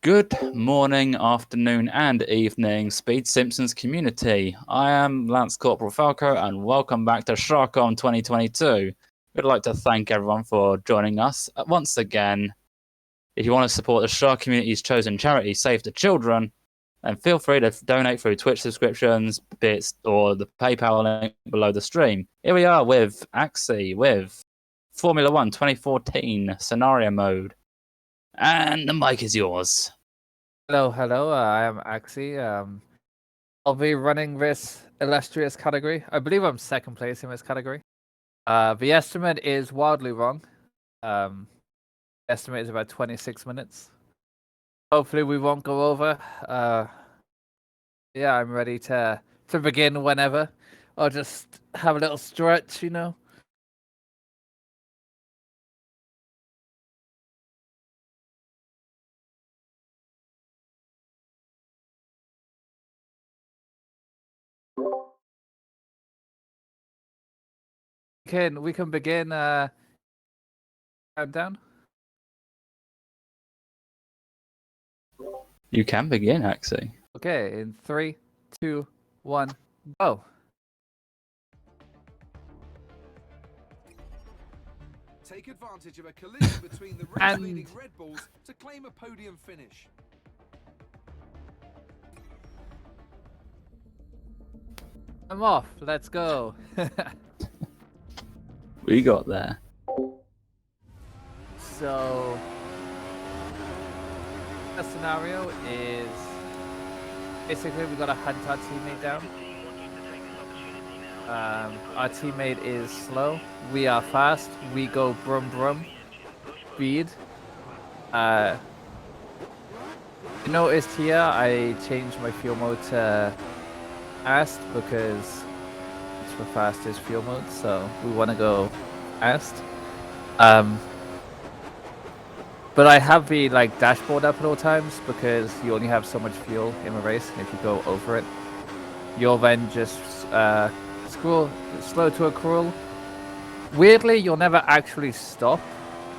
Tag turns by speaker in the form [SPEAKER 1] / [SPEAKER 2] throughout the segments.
[SPEAKER 1] Good morning, afternoon, and evening, Speed Simpsons community. I am Lance Corporal Falco, and welcome back to SHARCOM 2022. We'd like to thank everyone for joining us once again. If you want to support the Shark community's chosen charity, Save the Children, then feel free to donate through Twitch subscriptions, bits, or the PayPal link below the stream. Here we are with Axey, with Formula 1 2014 scenario mode. And the mic is yours.
[SPEAKER 2] Hello. I am Axey. I'll be running this illustrious category. I believe I'm second place in this category. The estimate is wildly wrong. Estimate is about 26 minutes. Hopefully we won't go over. Yeah, I'm ready to begin whenever. I'll just have a little stretch, We can begin countdown.
[SPEAKER 1] You can begin, Axey.
[SPEAKER 2] Okay, in 3, 2, 1, go.
[SPEAKER 3] Take advantage of a collision between the race-leading Red Bulls to claim a podium finish.
[SPEAKER 2] I'm off. Let's go.
[SPEAKER 1] We got there.
[SPEAKER 2] So, the scenario is basically we got to hunt our teammate down. Our teammate is slow. We are fast. We go brum brum. Speed. You noticed here I changed my fuel mode to fast because it's the fastest fuel mode, so we want to go fast. But I have the dashboard up at all times because you only have so much fuel in a race, and if you go over it, you'll then just slow to a crawl. Weirdly, you'll never actually stop,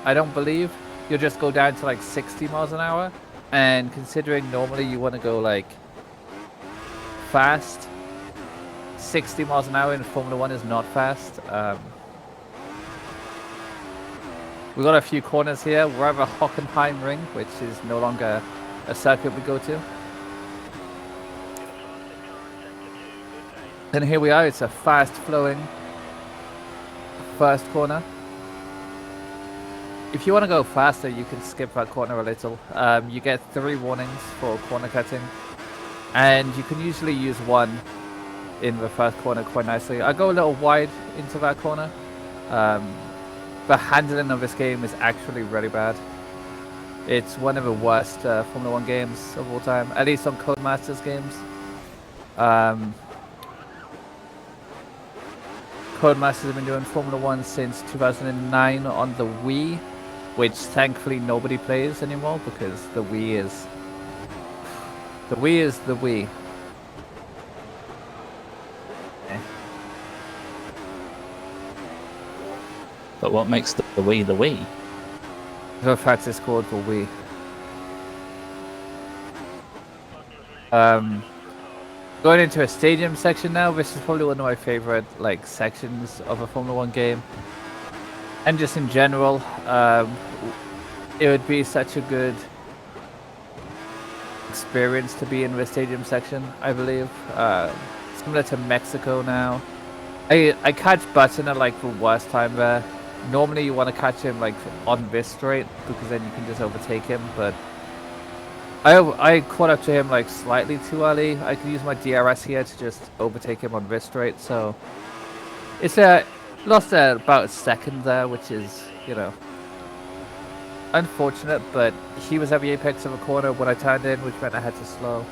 [SPEAKER 2] I don't believe. You'll just go down to 60 miles an hour, and considering normally you want to go fast, 60 miles an hour in Formula 1 is not fast. We've got a few corners here. We're at the Hockenheim Ring, which is no longer a circuit we go to. And here we are. It's a fast-flowing first corner. If you want to go faster, you can skip that corner a little. You get 3 warnings for corner cutting, and you can usually use 1 in the first corner quite nicely. I go a little wide into that corner. The handling of this game is actually really bad. It's one of the worst Formula 1 games of all time, at least on Codemasters games. Codemasters have been doing Formula 1 since 2009 on the Wii, which thankfully nobody plays anymore because the Wii is the Wii.
[SPEAKER 1] But what makes the Wii the Wii?
[SPEAKER 2] The fact it's called the Wii. Going into a stadium section now. This is probably one of my favorite sections of a Formula 1 game, and just in general, it would be such a good experience to be in the stadium section. I believe similar to Mexico now. I catch Button at the worst time there. Normally you want to catch him on this straight because then you can just overtake him, but I caught up to him slightly too early. I could use my DRS here to just overtake him on this straight, so it's lost about a second there, which is, unfortunate, but he was at the apex of a corner when I turned in, which meant I had to slow.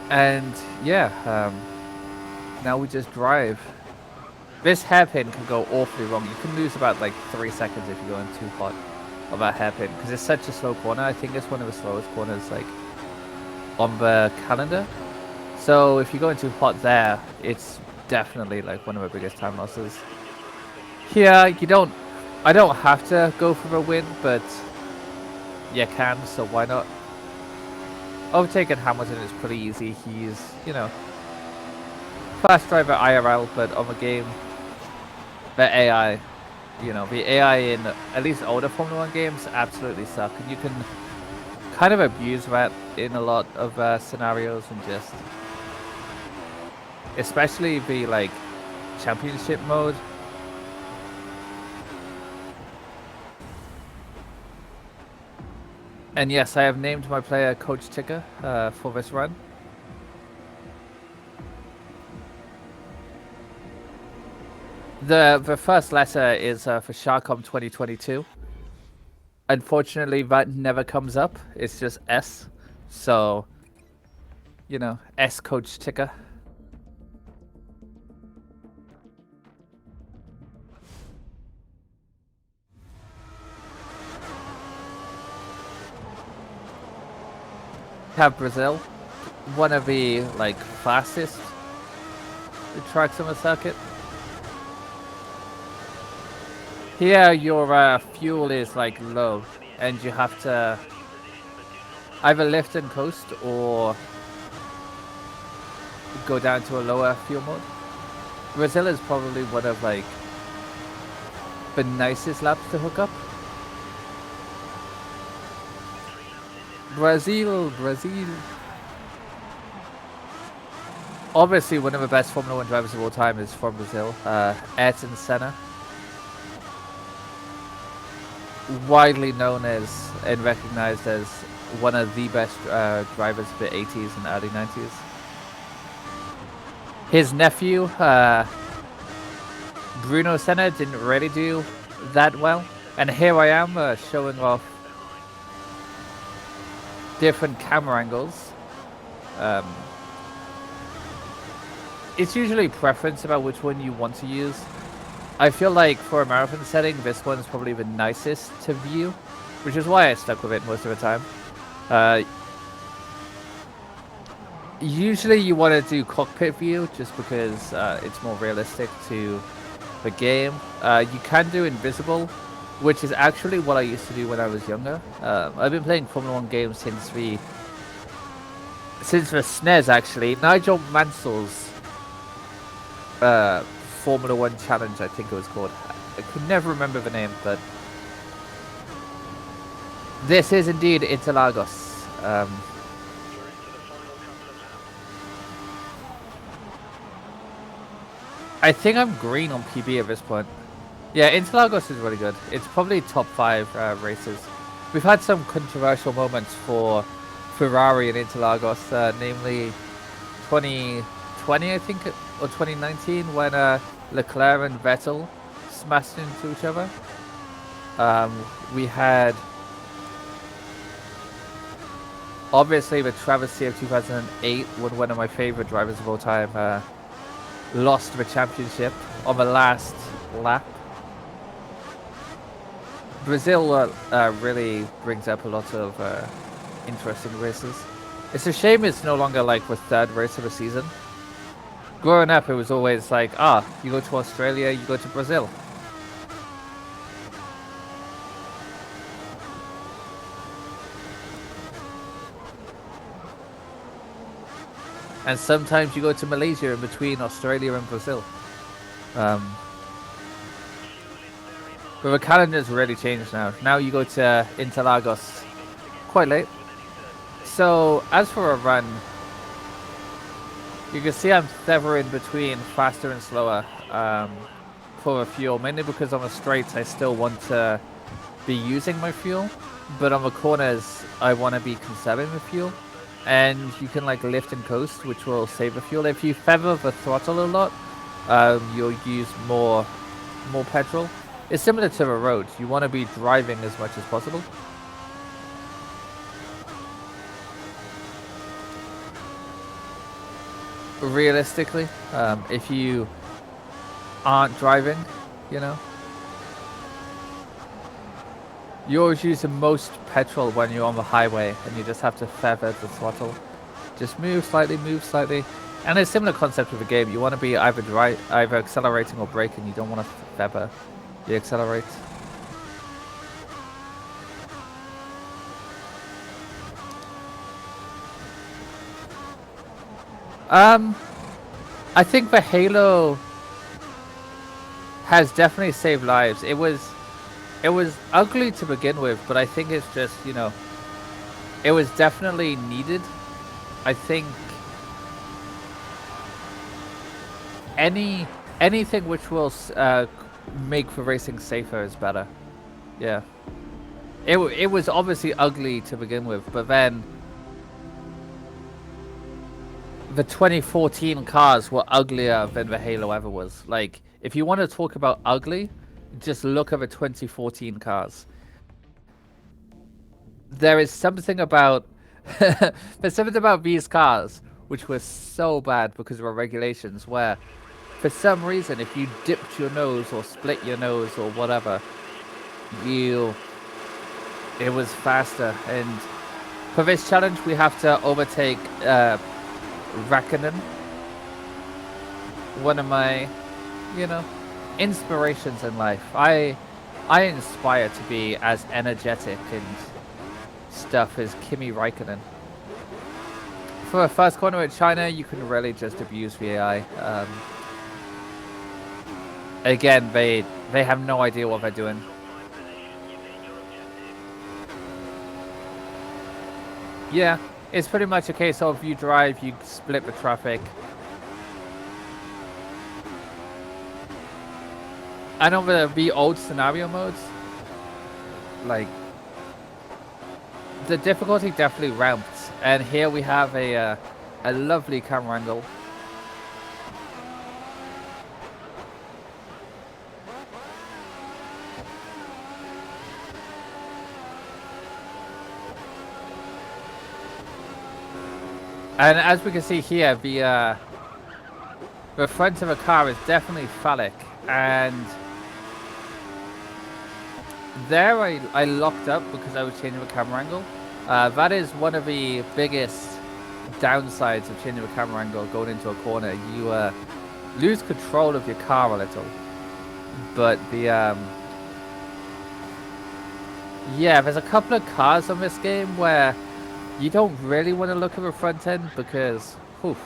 [SPEAKER 2] And yeah, now we just drive. This hairpin can go awfully wrong. You can lose about 3 seconds if you're going too hot of that hairpin because it's such a slow corner. I think it's one of the slowest corners on the calendar. So if you're going too hot there, it's definitely one of the biggest time losses. Here, you don't I don't have to go for a win, but you can, so why not? Overtaking Hamilton is pretty easy. He's, you know, fast driver IRL, but on the game, the AI, you know, the AI in at least older Formula 1 games absolutely suck. And you can kind of abuse that in a lot of scenarios and just, especially the like championship mode. And yes, I have named my player Coach Ticker for this run. The first letter is for SHARCOM 2022. Unfortunately, that never comes up. It's just S. So, you know, S Coach Ticker. Have Brazil, one of the like fastest tracks on the circuit. Here your fuel is like low and you have to either lift and coast or go down to a lower fuel mode. Brazil is probably one of like the nicest laps to hook up. Brazil. Obviously, one of the best Formula 1 drivers of all time is from Brazil, Ayrton Senna. Widely known as and recognized as one of the best drivers of the 80s and early 90s. His nephew, Bruno Senna, didn't really do that well. And here I am showing off different camera angles. It's usually preference about which one you want to use. I feel like for a marathon setting, this one's probably the nicest to view, which is why I stuck with it most of the time. Usually you want to do cockpit view just because it's more realistic to the game. You can do invisible, which is actually what I used to do when I was younger. I've been playing Formula 1 games since the SNES actually. Nigel Mansell's Formula 1 Challenge, I think it was called. I could never remember the name, but this is indeed Interlagos. I think I'm green on PB at this point. Yeah, Interlagos is really good. It's probably top 5 races. We've had some controversial moments for Ferrari in Interlagos, namely 2020, I think, or 2019, when Leclerc and Vettel smashed into each other. We had, obviously, the travesty of 2008, when one of my favorite drivers of all time lost the championship on the last lap. Brazil really brings up a lot of interesting races. It's a shame it's no longer like the third race of the season. Growing up, it was always like, you go to Australia, you go to Brazil. And sometimes you go to Malaysia in between Australia and Brazil. But the calendar's really changed now. Now you go to Interlagos quite late. So as for a run, you can see I'm severing between faster and slower for the fuel, mainly because on the straights I still want to be using my fuel, but on the corners I want to be conserving the fuel. And you can like lift and coast, which will save the fuel. If you feather the throttle a lot, you'll use more petrol. It's similar to the road. You want to be driving as much as possible. Realistically, if you aren't driving, you know, you always use the most petrol when you're on the highway, and you just have to feather the throttle. Just move slightly, and it's a similar concept with the game. You want to be either accelerating or braking. You don't want to feather the accelerate. I think the Halo has definitely saved lives. It was ugly to begin with, but I think it's just, you know, it was definitely needed. I think anything which will make the racing safer is better. Yeah. It was obviously ugly to begin with, but then the 2014 cars were uglier than the Halo ever was. Like, if you want to talk about ugly, just look at the 2014 cars. There is something about there's something about these cars which were so bad because of our regulations, where for some reason if you dipped your nose or split your nose or whatever, it was faster. And for this challenge we have to overtake Raikkonen, one of my, you know, inspirations in life. I aspire to be as energetic and stuff as Kimi Raikkonen. For a first corner at China, you can really just abuse the AI. Again, they have no idea what they're doing. Yeah, it's pretty much a case of you drive, you split the traffic. And over the old scenario modes, like, the difficulty definitely ramped. And here we have a lovely camera angle. And as we can see here, the front of a car is definitely phallic. And there I locked up because I was changing the camera angle. That is one of the biggest downsides of changing the camera angle going into a corner. You lose control of your car a little. But the yeah, there's a couple of cars on this game where you don't really want to look at the front end because, oof.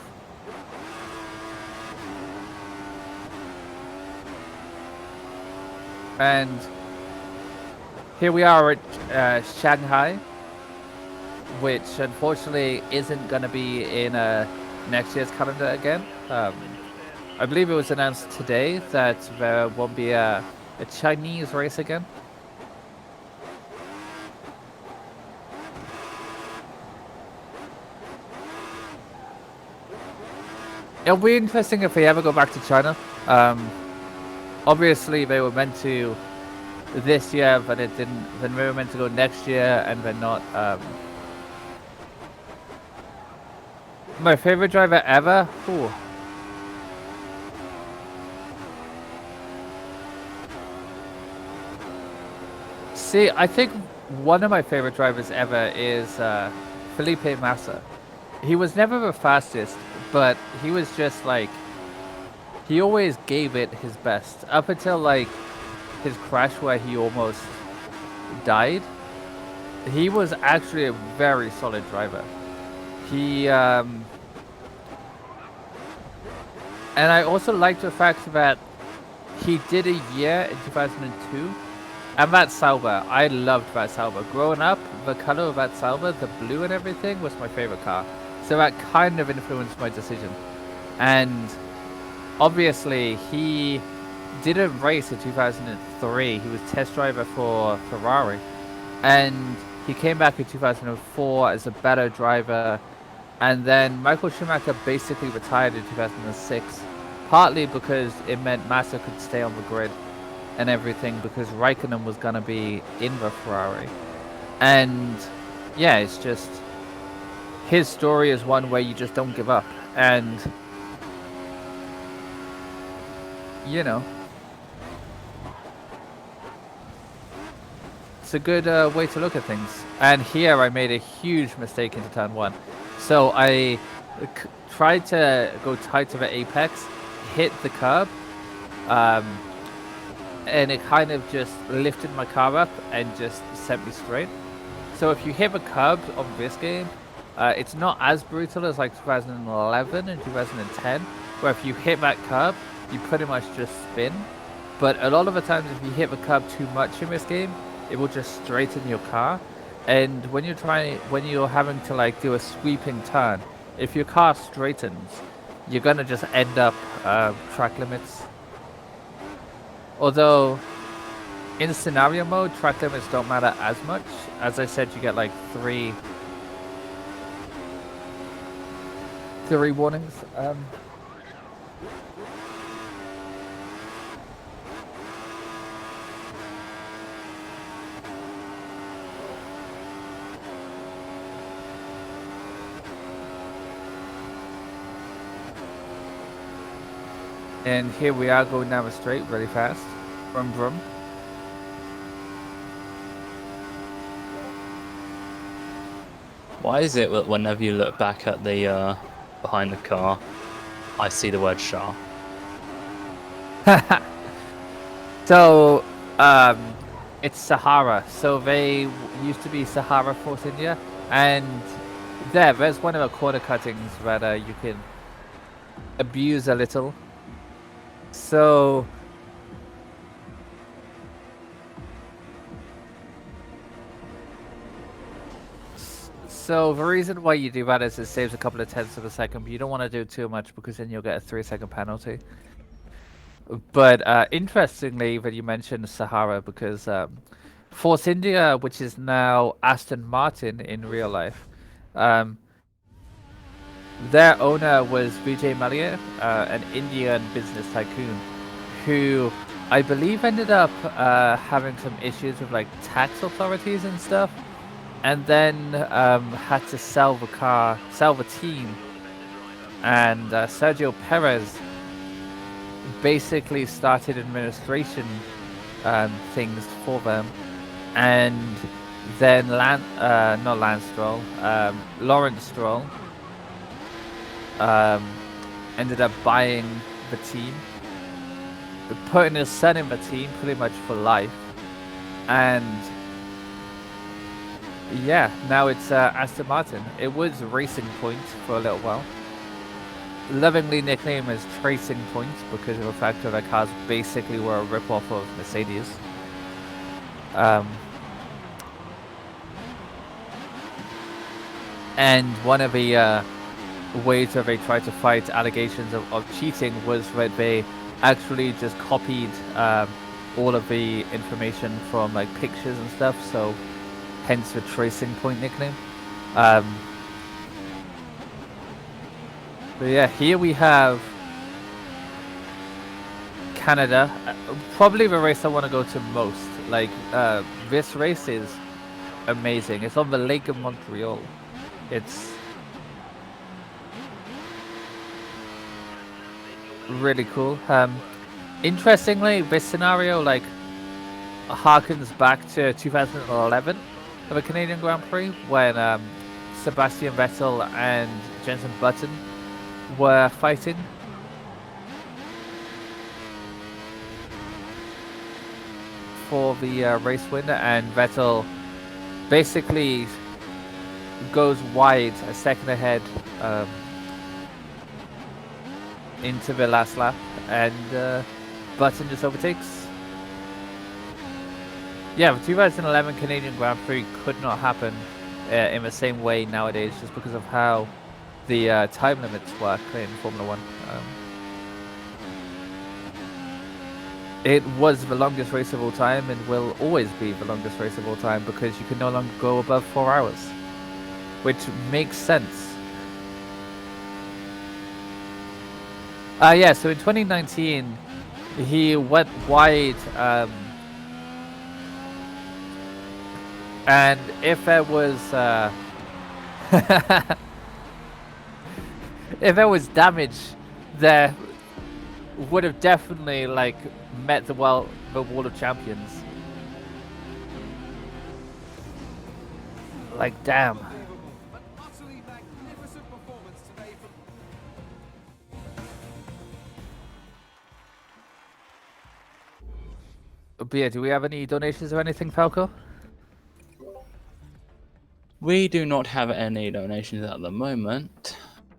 [SPEAKER 2] And here we are at Shanghai, which unfortunately isn't going to be in next year's calendar again. I believe it was announced today that there won't be a Chinese race again. It'll be interesting if they ever go back to China. Obviously, they were meant to this year, but it didn't. Then they were meant to go next year, and then not. My favorite driver ever? Ooh. See, I think one of my favorite drivers ever is Felipe Massa. He was never the fastest, but he was just like, he always gave it his best. Up until like his crash where he almost died, he was actually a very solid driver. He, and I also liked the fact that he did a year in 2002. And that Sauber, I loved that Sauber. Growing up, the color of that Sauber, the blue and everything, was my favorite car. So that kind of influenced my decision. And obviously, he didn't race in 2003. He was test driver for Ferrari. And he came back in 2004 as a better driver. And then Michael Schumacher basically retired in 2006. Partly because it meant Massa could stay on the grid and everything, because Raikkonen was going to be in the Ferrari. And yeah, it's just, his story is one where you just don't give up. And, you know, it's a good way to look at things. And here I made a huge mistake into turn one. So I tried to go tight to the apex, hit the curb, and it kind of just lifted my car up and just sent me straight. So if you hit a curb on this game, It's not as brutal as like 2011 and 2010, where if you hit that curb, you pretty much just spin. But a lot of the times, if you hit the curb too much in this game, it will just straighten your car. And when you're having to like do a sweeping turn, if your car straightens, you're gonna just end up track limits. Although in scenario mode, track limits don't matter as much. As I said, you get like three warnings. And here we are going down the straight really fast. Vroom vroom.
[SPEAKER 1] Why is it that whenever you look back at the behind the car, I see the word Shah?
[SPEAKER 2] So, it's Sahara. So they used to be Sahara Force India, and there's one of the corner cuttings that you can abuse a little. So the reason why you do that is it saves a couple of tenths of a second, but you don't want to do too much because then you'll get a 3-second penalty. But interestingly that you mentioned Sahara, because Force India, which is now Aston Martin in real life, their owner was Vijay Mallya, an Indian business tycoon, who I believe ended up having some issues with like tax authorities and stuff, and then had to sell the team, and Sergio Perez basically started administration things for them, and then Lawrence Stroll ended up buying the team, putting his son in the team pretty much for life, and yeah, now it's Aston Martin. It was Racing Point for a little while. Lovingly nicknamed as Tracing Point because of the fact that their cars basically were a rip-off of Mercedes. And one of the ways that they tried to fight allegations of cheating was that they actually just copied all of the information from like pictures and stuff, so hence the Tracing Point nickname. But yeah, here we have Canada, probably the race I want to go to most. Like, this race is amazing. It's on the Lake of Montreal. It's really cool. Interestingly, this scenario like harkens back to 2011 of a Canadian Grand Prix when Sebastian Vettel and Jenson Button were fighting. For the race win, and Vettel basically goes wide a second ahead into the last lap, and Button just overtakes. Yeah, the 2011 Canadian Grand Prix could not happen in the same way nowadays, just because of how the time limits work in Formula 1. It was the longest race of all time and will always be the longest race of all time because you can no longer go above 4 hours, which makes sense. Yeah, so in 2019, he went wide, and if there was if there was damage, there would have definitely like met the Wall of Champions. Like, damn.
[SPEAKER 3] An utterly magnificent performance today from
[SPEAKER 2] But yeah, do we have any donations or anything, Falco?
[SPEAKER 1] We do not have any donations at the moment.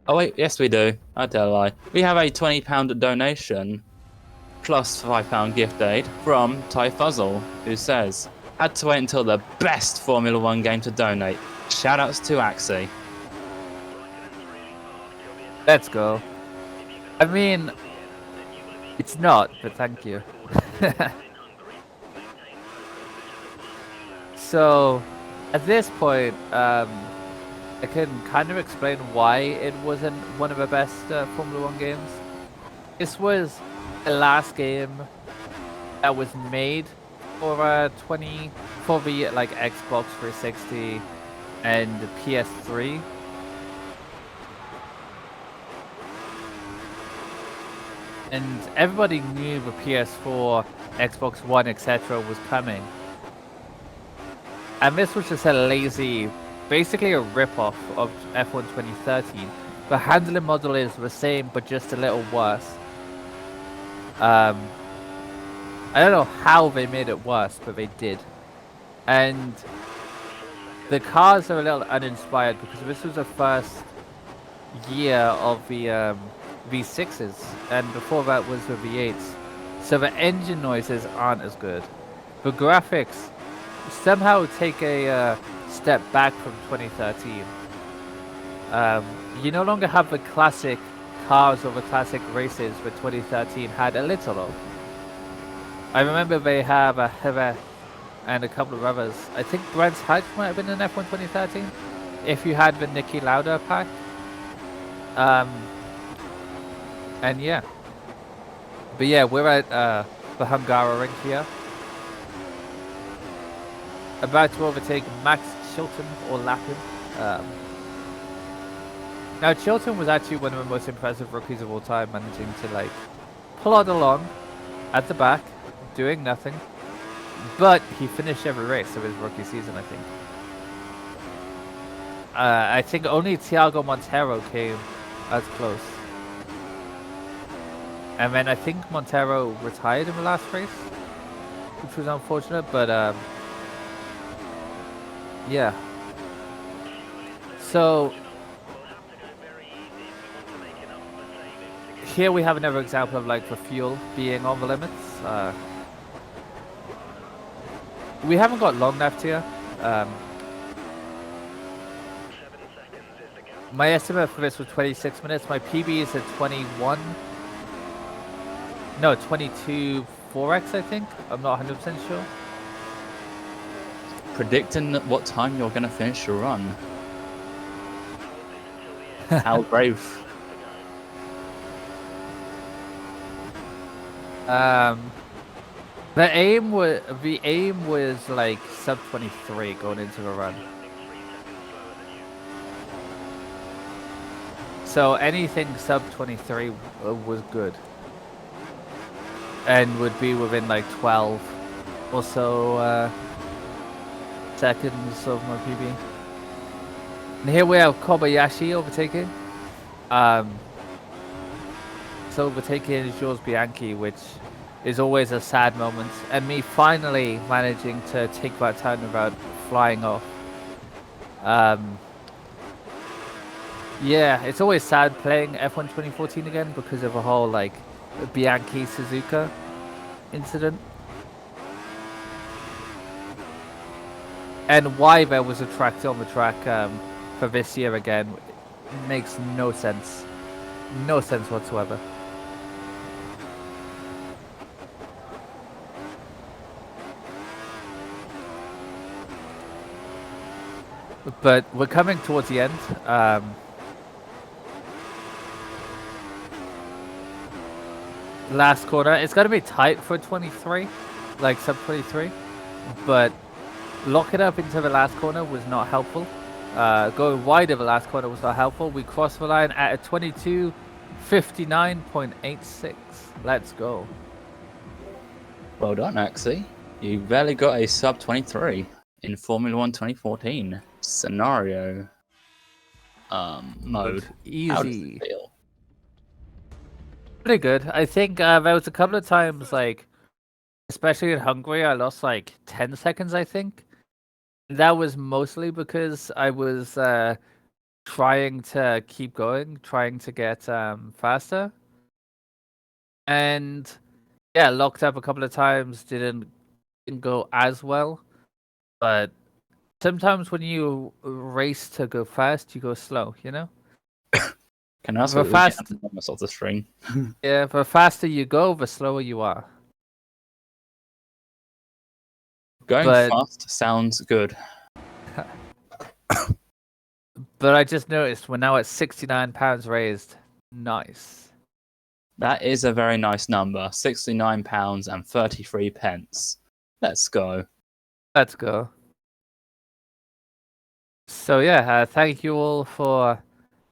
[SPEAKER 1] Oh wait, yes we do. I tell a lie. We have a £20 donation plus £5 gift aid from Ty Fuzzle, who says, had to wait until the best Formula 1 game to donate. Shoutouts to Axey.
[SPEAKER 2] Let's go. I mean, it's not, but thank you. So, at this point, I can kind of explain why it wasn't one of the best Formula 1 games. This was the last game that was made for for the like Xbox 360 and the PS3. And everybody knew the PS4, Xbox One, etc. was coming. And this was just a lazy, basically a rip-off of F1 2013. The handling model is the same, but just a little worse. I don't know how they made it worse, but they did. And the cars are a little uninspired because this was the first year of the V6s, and before that was the V8s. So the engine noises aren't as good. The graphics somehow take a step back from 2013. You no longer have the classic cars or the classic races that 2013 had a little of. I remember they have a Heather and a couple of others. I think Brands Hatch might have been in F1 2013 if you had the Niki Lauda pack. And yeah. But yeah, we're at the Hungaroring here. About to overtake Max Chilton or Lappin. Now Chilton was actually one of the most impressive rookies of all time, managing to like plod along at the back, doing nothing. But he finished every race of his rookie season, I think. I think only Thiago Montero came as close. And then I think Montero retired in the last race, which was unfortunate, but yeah. So here we have another example of like the fuel being on the limits. We haven't got long left here. My estimate for this was 26 minutes. My PB is at 21. No, 22 4x, I think. I'm not 100% sure.
[SPEAKER 1] Predicting what time you're going to finish your run. How brave. The aim was like sub 23 going into the run. So anything sub 23 was good. And would be within like 12 or so seconds of my PB. And here we have Kobayashi overtaking. So overtaking Jules Bianchi, which is always a sad moment. And me finally managing to take that turn without flying off. Yeah, it's always sad playing F1 2014 again because of a whole like Bianchi Suzuka incident. And why there was a tractor on the track for this year again makes no sense. No sense whatsoever. But we're coming towards the end. Last corner. It's going to be tight for 23, like sub 23. But locking up into the last corner was not helpful. Going wide of the last corner was not helpful. We crossed the line at a 22:59.86. Let's go. Well done, Axey. You barely got a sub 23 in Formula 1 2014 scenario mode.
[SPEAKER 2] Easy.
[SPEAKER 1] How does it feel?
[SPEAKER 2] Pretty good. I think there was a couple of times, like, especially in Hungary, I lost like 10 seconds, I think. That was mostly because I was trying to keep going, trying to get faster, and yeah, locked up a couple of times. Didn't go as well, but sometimes when you race to go fast, you go slow. You know,
[SPEAKER 1] Can I ask
[SPEAKER 2] the
[SPEAKER 1] what we get
[SPEAKER 2] fast,
[SPEAKER 1] anonymous off the string?
[SPEAKER 2] yeah, the faster you go, the slower you are.
[SPEAKER 1] Going
[SPEAKER 2] But
[SPEAKER 1] fast sounds good.
[SPEAKER 2] I just noticed we're now at £69 raised. Nice.
[SPEAKER 1] That is a very nice number. £69 and 33 pence. Let's go.
[SPEAKER 2] Let's go. So yeah, thank you all for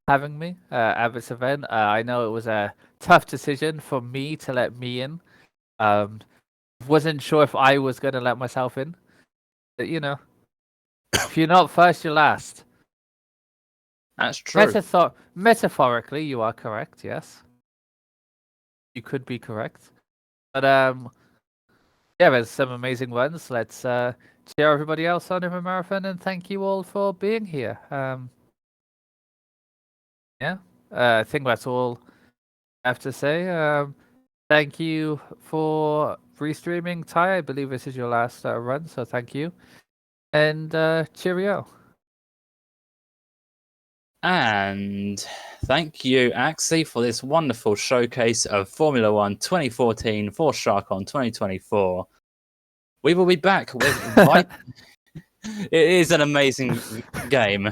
[SPEAKER 2] having me at this event. I know it was a tough decision for me to let me in. Um, wasn't sure if I was gonna let myself in, but you know, if you're not first, you're last.
[SPEAKER 1] That's true.
[SPEAKER 2] Metaphorically, you are correct. Yes, you could be correct. But yeah, there's some amazing ones. Let's cheer everybody else on in the marathon, and thank you all for being here. Yeah, I think that's all I have to say. Thank you for restreaming, Ty. I believe this is your last run, so thank you. And cheerio.
[SPEAKER 1] And thank you, Axey, for this wonderful showcase of Formula One 2014 for SHARCOM 2024. We will be back with It is an amazing game.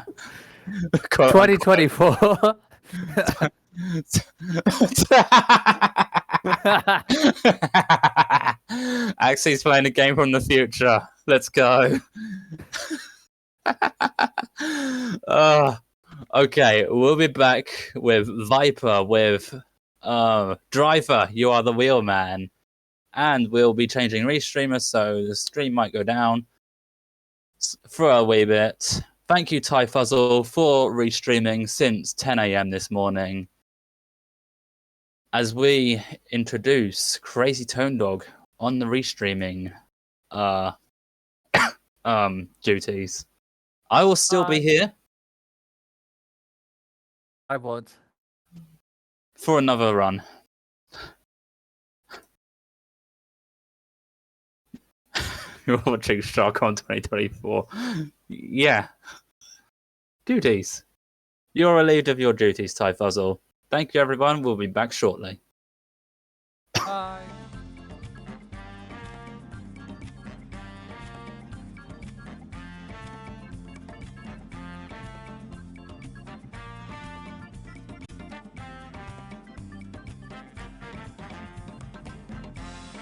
[SPEAKER 2] 2024.
[SPEAKER 1] Axie's playing a game from the future. Let's go. Okay, we'll be back with Viper, with Driver, you are the wheelman. And we'll be changing restreamers, so the stream might go down for a wee bit. Thank you, Ty Fuzzle, for restreaming since 10 a.m. this morning. As we introduce Crazy Tone Dog on the restreaming duties. I will still be here
[SPEAKER 2] I won't.
[SPEAKER 1] for another run. You're watching SHARCOM 2024. Yeah. Duties. You're relieved of your duties, Ty Fuzzle. Thank you, everyone. We'll be back shortly.
[SPEAKER 2] Bye.